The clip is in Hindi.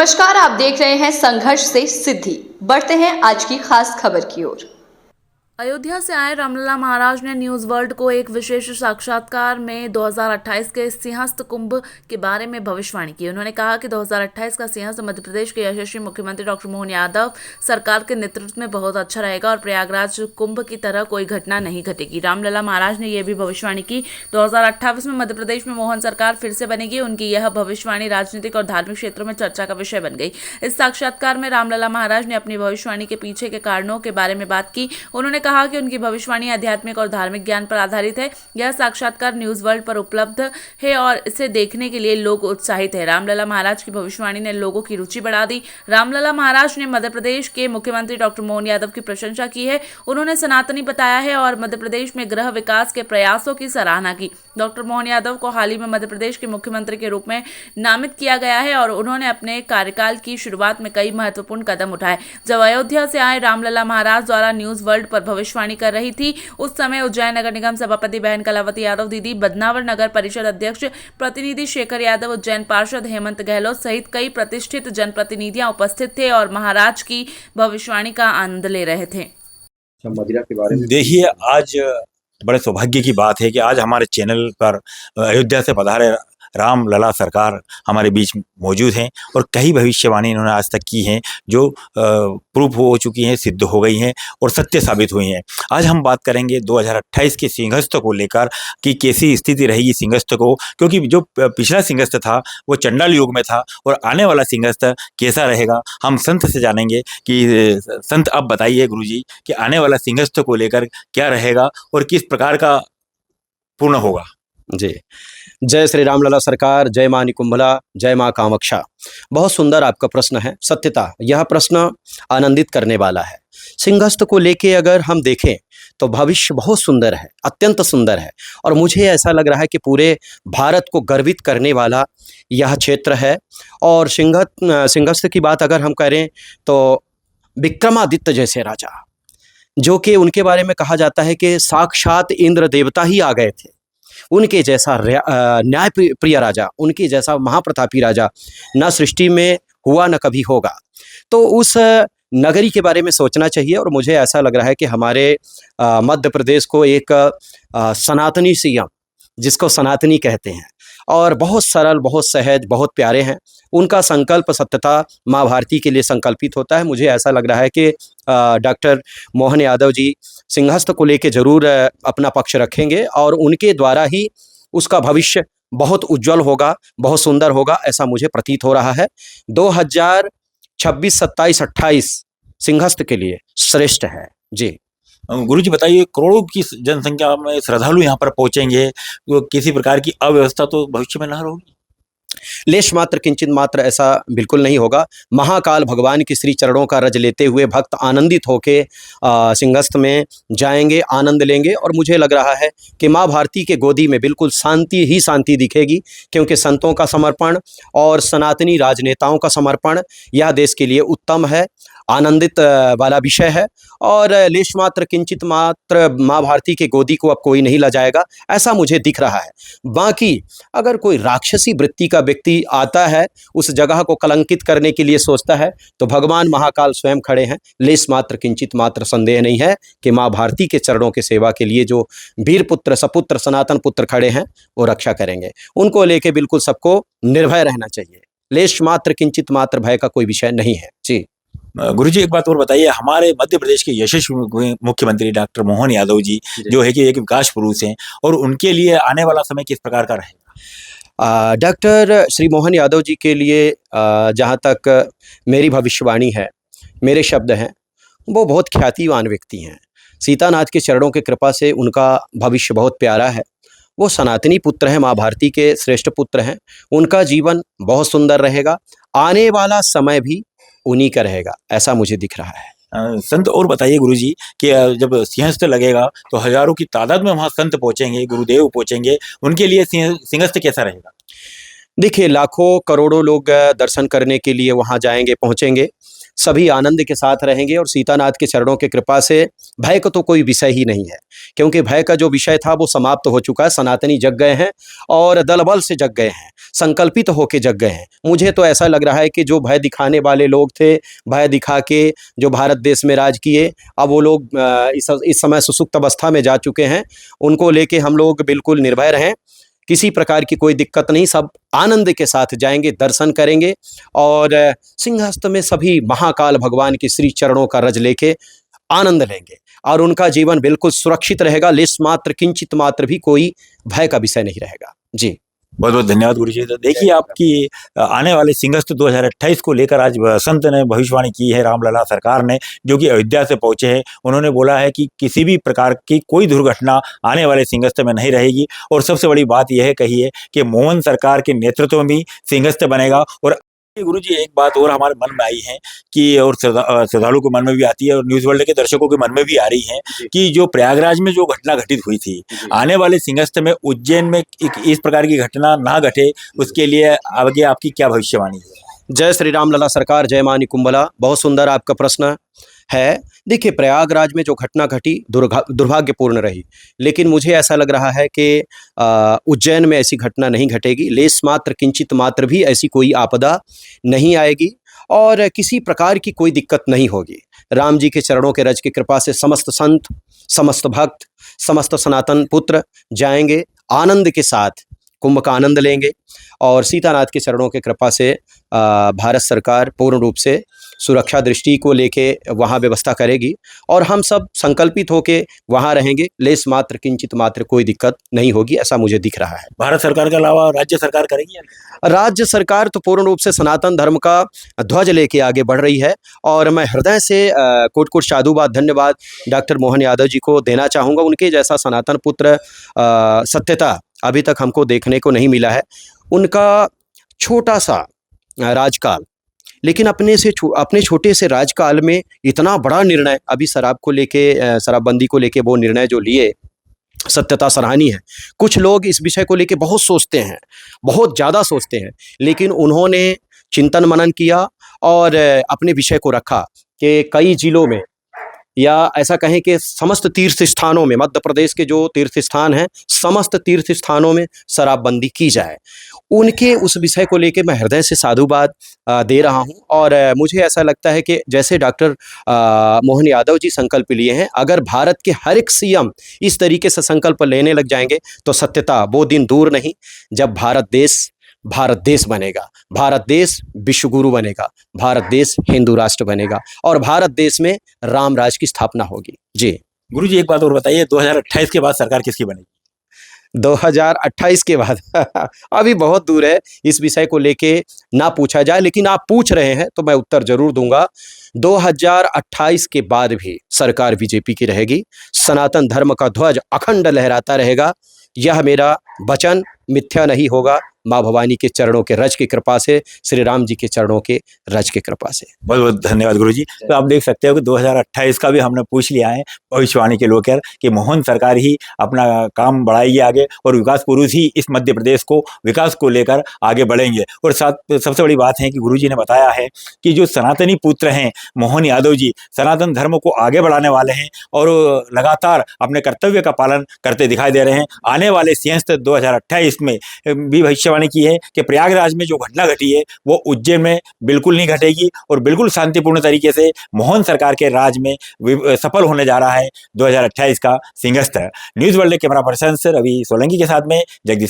नमस्कार, आप देख रहे हैं संघर्ष से सिद्धि। बढ़ते हैं आज की खास खबर की ओर। अयोध्या से आए रामलला महाराज ने न्यूज वर्ल्ड को एक विशेष साक्षात्कार में 2028 के सिंहस्थ कुंभ के बारे में भविष्यवाणी की। उन्होंने कहा कि 2028 का सिंहस्थ मध्य प्रदेश के यशस्वी मुख्यमंत्री डॉक्टर मोहन यादव सरकार के नेतृत्व में बहुत अच्छा रहेगा और प्रयागराज कुंभ की तरह कोई घटना नहीं घटेगी। रामलला महाराज ने यह भी भविष्यवाणी की 2028 में मध्य प्रदेश में मोहन सरकार फिर से बनेगी। उनकी यह भविष्यवाणी राजनीतिक और धार्मिक क्षेत्रों में चर्चा का विषय बन गई। इस साक्षात्कार में रामलला महाराज ने अपनी भविष्यवाणी के पीछे के कारणों के बारे में बात की। उन्होंने कहा कि उनकी भविष्यवाणी आध्यात्मिक और धार्मिक ज्ञान पर आधारित है। यह साक्षात्कार न्यूज वर्ल्ड पर उपलब्ध है और इसे देखने के लिए लोग उत्साहित हैं। रामलला महाराज की भविष्यवाणी ने लोगों की रुचि बढ़ा दी। रामलला महाराज ने मध्य प्रदेश के मुख्यमंत्री डॉक्टर मोहन यादव की प्रशंसा की है। उन्होंने सनातनी बताया है और मध्य प्रदेश में गृह विकास के प्रयासों की सराहना की। डॉक्टर मोहन यादव को हाल ही में मध्य प्रदेश के मुख्यमंत्री के रूप में नामित किया गया है और उन्होंने अपने कार्यकाल की शुरुआत में कई महत्वपूर्ण कदम उठाए। जब अयोध्या से आए रामलला महाराज द्वारा न्यूज वर्ल्ड पर भविष्यवाणी कर रही थी, उस समय उज्जैन नगर निगम सभापति बहन कलावती यादव दीदी, बदनावर नगर परिषद अध्यक्ष प्रतिनिधि शेखर यादव, उज्जैन पार्षद हेमंत गहलोत सहित कई प्रतिष्ठित जनप्रतिनिधियां उपस्थित थे और महाराज की भविष्यवाणी का आनंद ले रहे थे। मदिरा के बारे में देखिए, आज बड़े सौभाग्य की बात है कि आज हमारे चैनल पर अयोध्या से पधारे रामलला सरकार हमारे बीच मौजूद हैं और कई भविष्यवाणी इन्होंने आज तक की हैं जो प्रूफ हो चुकी हैं, सिद्ध हो गई हैं और सत्य साबित हुई हैं। आज हम बात करेंगे 2028 के सिंहस्थ को लेकर कि कैसी स्थिति रहेगी सिंहस्थ को, क्योंकि जो पिछला सिंहस्थ था वो चंडाल युग में था और आने वाला सिंहस्थ कैसा रहेगा हम संत से जानेंगे। कि संत अब बताइए गुरुजी कि आने वाला सिंहस्थ को लेकर क्या रहेगा और किस प्रकार का पूर्ण होगा। जी, जय श्री रामलला सरकार, जय माँ निकुंभला, जय माँ कामाक्षा। बहुत सुंदर आपका प्रश्न है। सत्यता यह प्रश्न आनंदित करने वाला है। सिंहस्थ को लेके अगर हम देखें तो भविष्य बहुत सुंदर है, अत्यंत सुंदर है और मुझे ऐसा लग रहा है कि पूरे भारत को गर्वित करने वाला यह क्षेत्र है। और सिंहस्थ की बात अगर हम करें तो विक्रमादित्य जैसे राजा, जो कि उनके बारे में कहा जाता है कि साक्षात इंद्र देवता ही आ गए थे, उनके जैसा न्याय प्रिय राजा, उनके जैसा महाप्रतापी राजा न सृष्टि में हुआ न कभी होगा। तो उस नगरी के बारे में सोचना चाहिए और मुझे ऐसा लग रहा है कि हमारे मध्य प्रदेश को एक सनातनी सीएम, जिसको सनातनी कहते हैं, और बहुत सरल, बहुत सहज, बहुत प्यारे हैं। उनका संकल्प सत्यता माँ भारती के लिए संकल्पित होता है। मुझे ऐसा लग रहा है कि डॉक्टर मोहन यादव जी सिंहस्थ को लेके जरूर अपना पक्ष रखेंगे और उनके द्वारा ही उसका भविष्य बहुत उज्जवल होगा, बहुत सुंदर होगा, ऐसा मुझे प्रतीत हो रहा है। 2026, 27, 28 सिंहस्थ के लिए श्रेष्ठ है। जी गुरुजी बताइए, करोड़ों की जनसंख्या में श्रद्धालु यहाँ पर पहुंचेंगे, तो किसी प्रकार की अव्यवस्था तो भविष्य में न होगी? लेश मात्र किंचित मात्र ऐसा बिल्कुल नहीं होगा। महाकाल भगवान की श्री चरणों का रज लेते हुए भक्त आनंदित होके सिंहस्थ में जाएंगे, आनंद लेंगे और मुझे लग रहा है कि माँ भारती के गोदी में बिल्कुल शांति ही शांति दिखेगी, क्योंकि संतों का समर्पण और सनातनी राजनेताओं का समर्पण यह देश के लिए उत्तम है, आनंदित वाला विषय है। और लेश मात्र किंचित मात्र माँ भारती के गोदी को अब कोई नहीं लजाएगा, ऐसा मुझे दिख रहा है। बाकी अगर कोई राक्षसी वृत्ति का व्यक्ति आता है, उस जगह को कलंकित करने के लिए सोचता है, तो भगवान महाकाल स्वयं खड़े हैं। लेश मात्र किंचित मात्र संदेह नहीं है कि माँ भारती के चरणों के सेवा के लिए जो वीर पुत्र, सपुत्र, सनातन पुत्र खड़े हैं वो रक्षा करेंगे। उनको लेके बिल्कुल सबको निर्भय रहना चाहिए। लेश मात्र किंचित मात्र भय का कोई विषय नहीं है। जी गुरुजी, एक बात और बताइए, हमारे मध्य प्रदेश के यशस्वी मुख्यमंत्री डॉक्टर मोहन यादव जी जो है कि एक विकास पुरुष हैं और उनके लिए आने वाला समय किस प्रकार का रहेगा? डॉक्टर श्री मोहन यादव जी के लिए जहाँ तक मेरी भविष्यवाणी है, मेरे शब्द हैं, वो बहुत ख्यातिवान व्यक्ति हैं। सीतानाथ के चरणों की कृपा से उनका भविष्य बहुत प्यारा है। वो सनातनी पुत्र हैं, माँ भारती के श्रेष्ठ पुत्र हैं। उनका जीवन बहुत सुंदर रहेगा, आने वाला समय भी उन्हीं का रहेगा, ऐसा मुझे दिख रहा है। संत और बताइए गुरुजी कि जब सिंहस्थ लगेगा तो हजारों की तादाद में वहाँ संत पहुँचेंगे, गुरुदेव पहुँचेंगे, उनके लिए सिंहस्थ कैसा रहेगा? देखिए, लाखों करोड़ों लोग दर्शन करने के लिए वहाँ जाएंगे, पहुँचेंगे। सभी आनंद के साथ रहेंगे और सीतानाथ के चरणों के कृपा से भय का तो कोई विषय ही नहीं है, क्योंकि भय का जो विषय था वो समाप्त हो चुका है। सनातनी जग गए हैं और दल बल से जग गए हैं, संकल्पित होके जग गए हैं। मुझे तो ऐसा लग रहा है कि जो भय दिखाने वाले लोग थे, भय दिखा के जो भारत देश में राज किए, अब वो लोग इस समय सुसुप्त अवस्था में जा चुके हैं। उनको लेके हम लोग बिल्कुल निर्भय रहें, किसी प्रकार की कोई दिक्कत नहीं, सब आनंद के साथ जाएंगे, दर्शन करेंगे और सिंहस्थ में सभी महाकाल भगवान के श्री चरणों का रज लेके आनंद लेंगे और उनका जीवन बिल्कुल सुरक्षित रहेगा। लेस मात्र किंचित मात्र भी कोई भय का विषय नहीं रहेगा। जी, बहुत बहुत धन्यवाद गुरु जी। तो देखिए, आपकी आने वाले सिंहस्थ 2028 को लेकर आज संत ने भविष्यवाणी की है, रामलला सरकार ने, जो कि अयोध्या से पहुंचे हैं। उन्होंने बोला है कि किसी भी प्रकार की कोई दुर्घटना आने वाले सिंहस्थ में नहीं रहेगी और सबसे बड़ी बात यह है कही है कि मोहन सरकार के नेतृत्व में भी सिंहस्थ बनेगा। और गुरु जी, एक बात और हमारे मन में आई है कि और श्रद्धालु के मन में भी आती है और न्यूज वर्ल्ड के दर्शकों के मन में भी आ रही है कि जो प्रयागराज में जो घटना घटित हुई थी, आने वाले सिंहस्थ में उज्जैन में इस प्रकार की घटना ना घटे, उसके लिए आगे आपकी क्या भविष्यवाणी है? जय श्री राम लला सरकार, जय मां निकुंभला। बहुत सुंदर आपका प्रश्न है। देखिए, प्रयागराज में जो घटना घटी दुर्भाग्यपूर्ण रही, लेकिन मुझे ऐसा लग रहा है कि उज्जैन में ऐसी घटना नहीं घटेगी। लेस मात्र किंचित मात्र भी ऐसी कोई आपदा नहीं आएगी और किसी प्रकार की कोई दिक्कत नहीं होगी। राम जी के चरणों के रज की कृपा से समस्त संत, समस्त भक्त, समस्त सनातन पुत्र जाएंगे, आनंद के साथ कुंभ का आनंद लेंगे और सीतानाथ के चरणों के कृपा से भारत सरकार पूर्ण रूप से सुरक्षा दृष्टि को लेके वहाँ व्यवस्था करेगी और हम सब संकल्पित होके वहाँ रहेंगे। लेस मात्र किंचित मात्र कोई दिक्कत नहीं होगी, ऐसा मुझे दिख रहा है। भारत सरकार के अलावा राज्य सरकार करेगी? राज्य सरकार तो पूर्ण रूप से सनातन धर्म का ध्वज लेके आगे बढ़ रही है और मैं हृदय से कोट कोट साधुवाद, धन्यवाद डॉक्टर मोहन यादव जी को देना चाहूँगा। उनके जैसा सनातन पुत्र सत्यता अभी तक हमको देखने को नहीं मिला है। उनका छोटा सा राजकाल, लेकिन अपने छोटे से राजकाल में इतना बड़ा निर्णय, अभी शराब को लेके, शराबबंदी को लेके वो निर्णय जो लिए, सत्यता सराहनीय है। कुछ लोग इस विषय को लेके बहुत सोचते हैं, बहुत ज़्यादा सोचते हैं, लेकिन उन्होंने चिंतन मनन किया और अपने विषय को रखा कि कई जिलों में या ऐसा कहें कि समस्त तीर्थ स्थानों में, मध्य प्रदेश के जो तीर्थ स्थान हैं, समस्त तीर्थ स्थानों में शराबबंदी की जाए। उनके उस विषय को लेके मैं हृदय से साधुवाद दे रहा हूं और मुझे ऐसा लगता है कि जैसे डॉक्टर मोहन यादव जी संकल्प लिए हैं, अगर भारत के हर एक सीएम इस तरीके से संकल्प लेने लग जाएंगे तो सत्यता वो दिन दूर नहीं जब भारत देश बनेगा, भारत देश विश्वगुरु बनेगा, भारत देश हिंदू राष्ट्र बनेगा और भारत देश में राम राज की स्थापना होगी। जी गुरु जी, एक बात और बताइए, 2028 के बाद सरकार किसकी बनेगी? 2028 के बाद अभी बहुत दूर है, इस विषय को लेके ना पूछा जाए, लेकिन आप पूछ रहे हैं तो मैं उत्तर जरूर दूंगा। 2028 के बाद भी सरकार बीजेपी की रहेगी, सनातन धर्म का ध्वज अखंड लहराता रहेगा। यह मेरा वचन मिथ्या नहीं होगा, माँ भवानी के चरणों के रज की कृपा से, श्री राम जी के चरणों के रज की कृपा से। बहुत बहुत धन्यवाद गुरु जी। तो आप देख सकते हो कि 2028 का भी हमने पूछ लिया है भविष्यवाणी के लेकर कि मोहन सरकार ही अपना काम बढ़ाएगी आगे और विकास पुरुष ही इस मध्य प्रदेश को विकास को लेकर आगे बढ़ेंगे। और साथ सबसे बड़ी बात है कि गुरु जी ने बताया है कि जो सनातनी पुत्र हैं मोहन यादव जी, सनातन धर्म को आगे बढ़ाने वाले हैं और लगातार अपने कर्तव्य का पालन करते दिखाई दे रहे हैं। आने वाले सिंहस्थ 2028 में भी भविष्यवाणी की है कि प्रयागराज में जो घटना घटी है वो उज्जैन में बिल्कुल नहीं घटेगी और बिल्कुल शांतिपूर्ण तरीके से मोहन सरकार के राज में सफल होने जा रहा है 2028 का Simhastha. News world camera person Ravi Solanki के साथ में जगदीश